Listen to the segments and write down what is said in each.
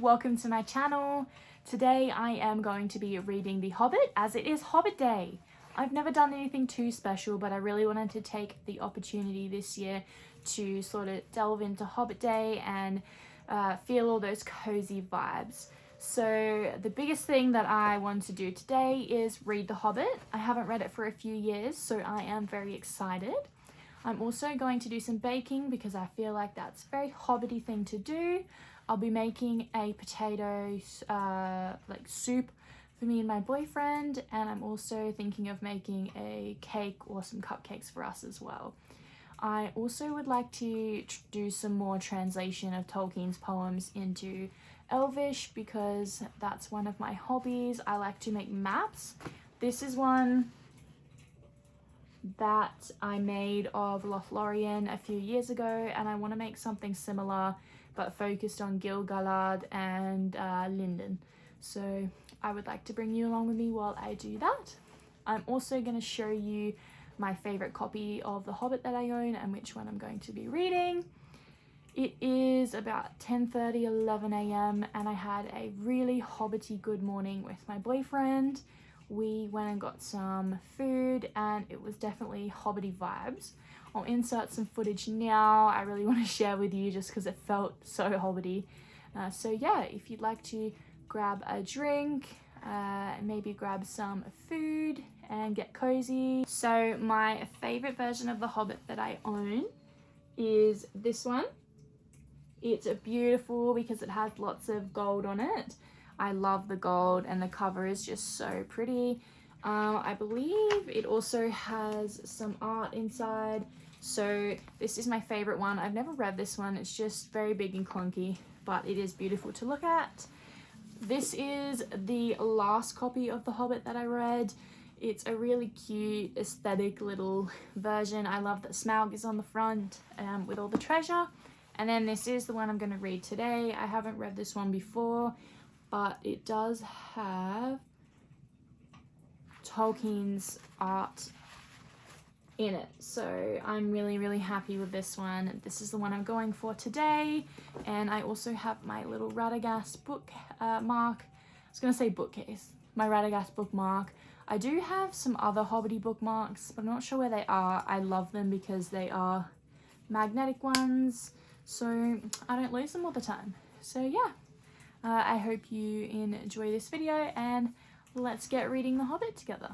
welcome to my channel. Today I am going to be reading The Hobbit as it is Hobbit Day. I've never done anything too special, but I really wanted to take the opportunity this year to sort of delve into Hobbit Day and feel all those cozy vibes. So the biggest thing that I want to do today is read The Hobbit. I haven't read it for a few years, so I am very excited. I'm also going to do some baking because I feel like that's a very hobbity thing to do. I'll be making a potato soup for me and my boyfriend, and I'm also thinking of making a cake or some cupcakes for us as well. I also would like to do some more translation of Tolkien's poems into elvish because that's one of my hobbies. I like to make maps. This is one that I made of 𝘏𝘪𝘯𝘪𝘯 a few years ago, and I want to make something similar but focused on 𝘔𝘪𝘯𝘪 and Lindon. So I would like to bring you along with me while I do that. I'm also going to show you my favorite copy of The Hobbit that I own and which one I'm going to be reading. It is about 10:30, 11 a.m. and I had a really hobbity good morning with my boyfriend. We went and got some food and it was definitely hobbity vibes. I'll insert some footage now. I really want to share with you just because it felt so hobbity. So yeah, if you'd like to grab a drink, maybe grab some food and get cozy. So my favorite version of The Hobbit that I own is this one. It's beautiful because it has lots of gold on it. I love the gold and the cover is just so pretty. I believe it also has some art inside. So this is my favorite one. I've never read this one. It's just very big and clunky, but it is beautiful to look at. This is the last copy of The Hobbit that I read. It's a really cute, aesthetic little version. I love that Smaug is on the front with all the treasure. And then this is the one I'm going to read today. I haven't read this one before, but it does have Tolkien's art in it. So I'm really happy with this one. This is the one I'm going for today. And I also have my little Radagast bookmark. I was going to say bookcase. My Radagast bookmark. I do have some other hobbity bookmarks, but I'm not sure where they are. I love them because they are magnetic ones, so I don't lose them all the time. So yeah, I hope you enjoy this video and let's get reading The Hobbit together.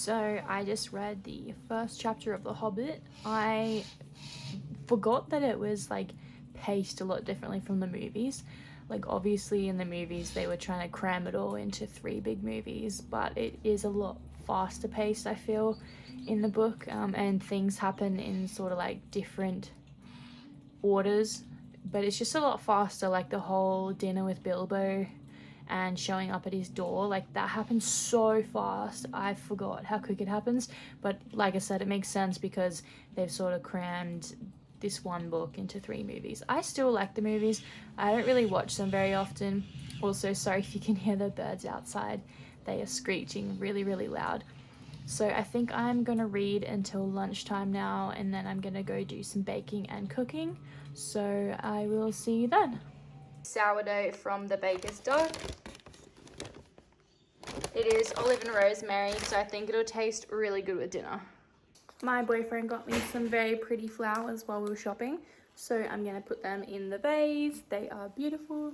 So I just read the first chapter of The Hobbit. I forgot that it was like paced a lot differently from the movies. Like obviously in the movies they were trying to cram it all into 3 big movies, but it is a lot faster paced, I feel, in the book, and things happen in sort of like different orders, but it's just a lot faster. Like the whole dinner with Bilbo and showing up at his door, like that happens so fast. I forgot how quick it happens, but like I said, it makes sense because they've sort of crammed this one book into 3 movies. I still like the movies. I don't really watch them very often. Also, sorry if you can hear the birds outside. They are screeching really, really loud. So I think I'm gonna read until lunchtime now, and then I'm gonna go do some baking and cooking. So I will see you then. Sourdough from the baker's dough. It is olive and rosemary, so I think it'll taste really good with dinner. My boyfriend got me some very pretty flowers while we were shopping, so I'm gonna put them in the vase. They are beautiful.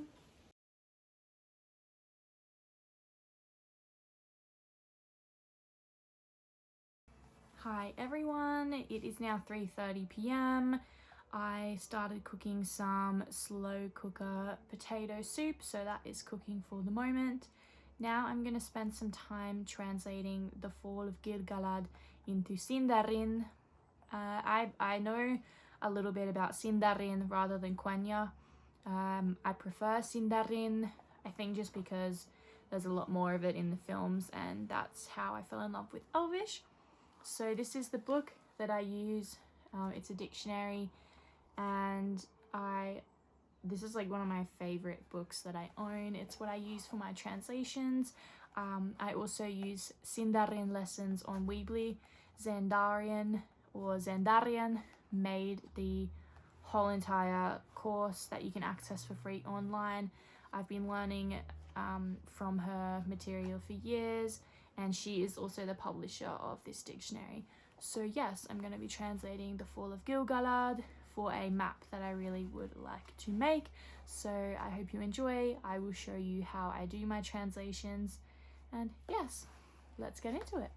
Hi everyone, it is now 3:30 p.m. I started cooking some slow cooker potato soup, so that is cooking for the moment. Now I'm going to spend some time translating the Fall of 𝘏𝘮 into 𝘧𝘪𝘯𝘪. I know a little bit about 𝘧𝘪𝘯𝘪 rather than 𝘏𝘪𝘯. I prefer 𝘧𝘪𝘯𝘪, I think just because there's a lot more of it in the films, and that's how I fell in love with elvish. So this is the book that I use. It's a dictionary, and this is like one of my favorite books that I own. It's what I use for my translations. I also use 𝘧𝘪𝘯𝘪 lessons on Weebly. 𝘧𝘪𝘯𝘪 made the whole entire course that you can access for free online. I've been learning from her material for years, and she is also the publisher of this dictionary. So yes, I'm going to be translating the Fall of 𝘏𝘮 for a map that I really would like to make. So I hope you enjoy. I will show you how I do my translations, and yes, let's get into it.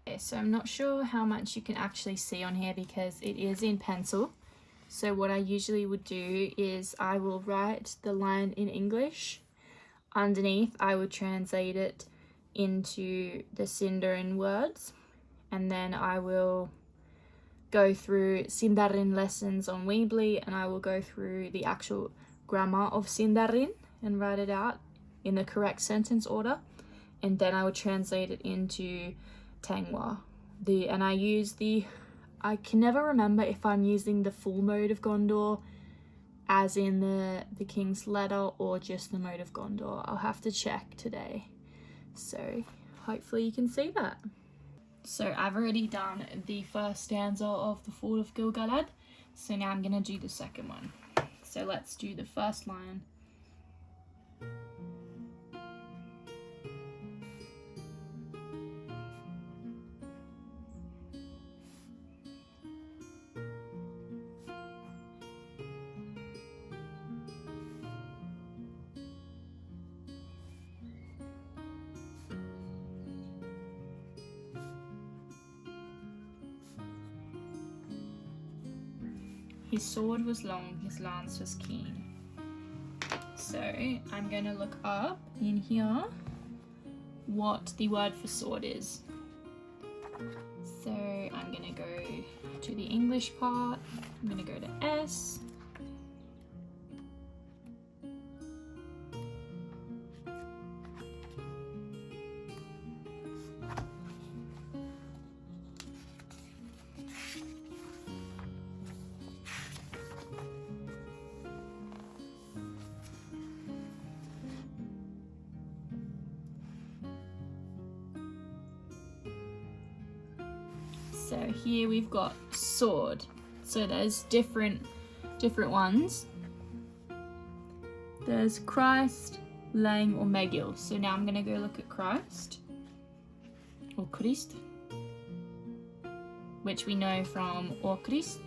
Okay, so I'm not sure how much you can actually see on here because it is in pencil. So what I usually would do is I will write the line in English. Underneath I would translate it into the 𝘧𝘪𝘯𝘪 words, and then I will go through 𝘧𝘪𝘯𝘪 lessons on Weebly, and I will go through the actual grammar of 𝘧𝘪𝘯𝘪 and write it out in the correct sentence order, and then I will translate it into 𝘬𝘬. And I can never remember if I'm using the full mode of Gondor, as in the king's letter, or just the mode of Gondor. I'll have to check today. So hopefully you can see that. So I've already done the first stanza of the Fall of 𝘏𝘮, so now I'm going to do the second one. So let's do the first line. His sword was long, his lance was keen. So I'm going to look up in here what the word for sword is. So I'm going to go to the English part. I'm going to go to S. So here we've got sword. So there's different ones. There's Christ, Lang, or Megil. So now I'm gonna go look at Christ, or Christ, which we know from or Christ.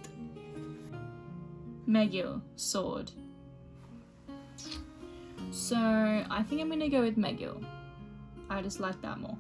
Megil, sword. So I think I'm gonna go with Megil. I just like that more.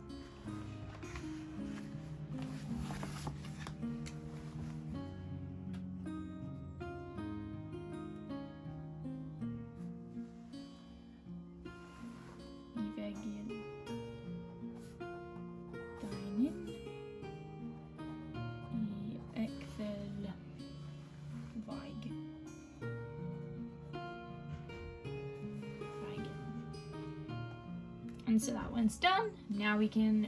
And so that one's done. Now we can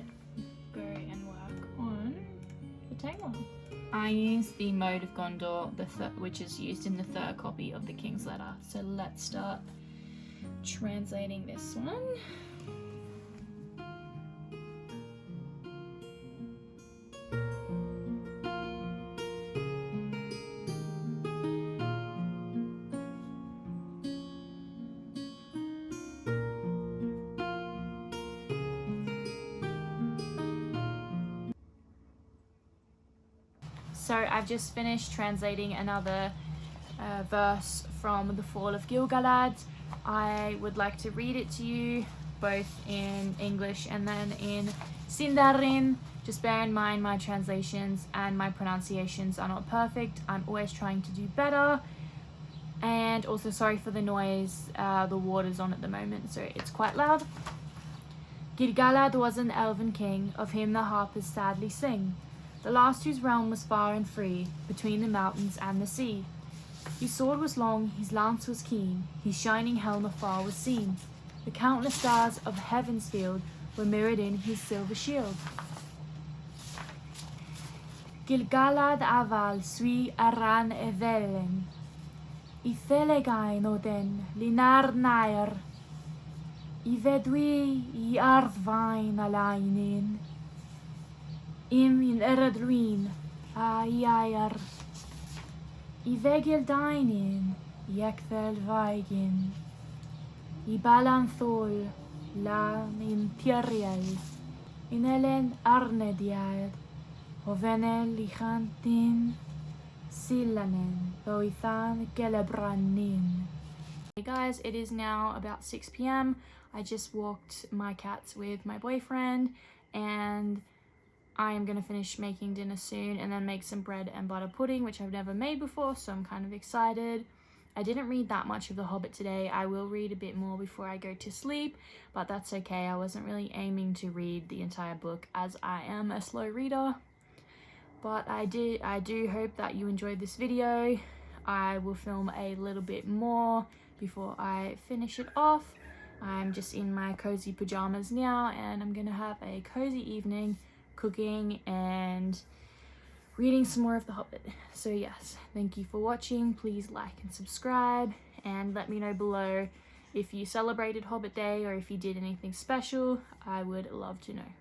go and work on the Tengwar. I use the Mode of Gondor, which is used in the 3rd copy of the King's Letter. So let's start translating this one. So I've just finished translating another verse from the Fall of 𝘏𝘮. I would like to read it to you both in English and then in Sindarin. Just bear in mind my translations and my pronunciations are not perfect. I'm always trying to do better. And also sorry for the noise, the water's on at the moment, so it's quite loud. �𝘮 was an elven king, of him the harpers sadly sing. The last whose realm was far and free, between the mountains and the sea. His sword was long, his lance was keen, his shining helm afar was seen. The countless stars of heaven's field were mirrored in his silver shield. �𝘮 aval sui aran evelen, I 𝘧𝘪𝘯𝘏𝘦𝘯𝘏 oden 𝘠𝘮𝑛𝑎𝑟, I vedwi I ardvain alainin. In 𝘔𝘪𝘯𝘠 a 𝘧𝘪, I vegeldainin, 𝘔𝘪𝘯𝘥, I balanthol, la in 𝘔𝘪𝘯𝘁, in elen arnediad, hovenel lichantin, sillanen, thoithan gelebrannin. Hey guys, it is now about 6 p.m. I just walked my cats with my boyfriend and I am going to finish making dinner soon and then make some bread and butter pudding, which I've never made before, so I'm kind of excited. I didn't read that much of The Hobbit today. I will read a bit more before I go to sleep, but that's okay. I wasn't really aiming to read the entire book as I am a slow reader. But I do hope that you enjoyed this video. I will film a little bit more before I finish it off. I'm just in my cozy pajamas now and I'm going to have a cozy evening cooking and reading some more of The Hobbit. So yes, thank you for watching. Please like and subscribe and let me know below if you celebrated Hobbit Day or if you did anything special. I would love to know.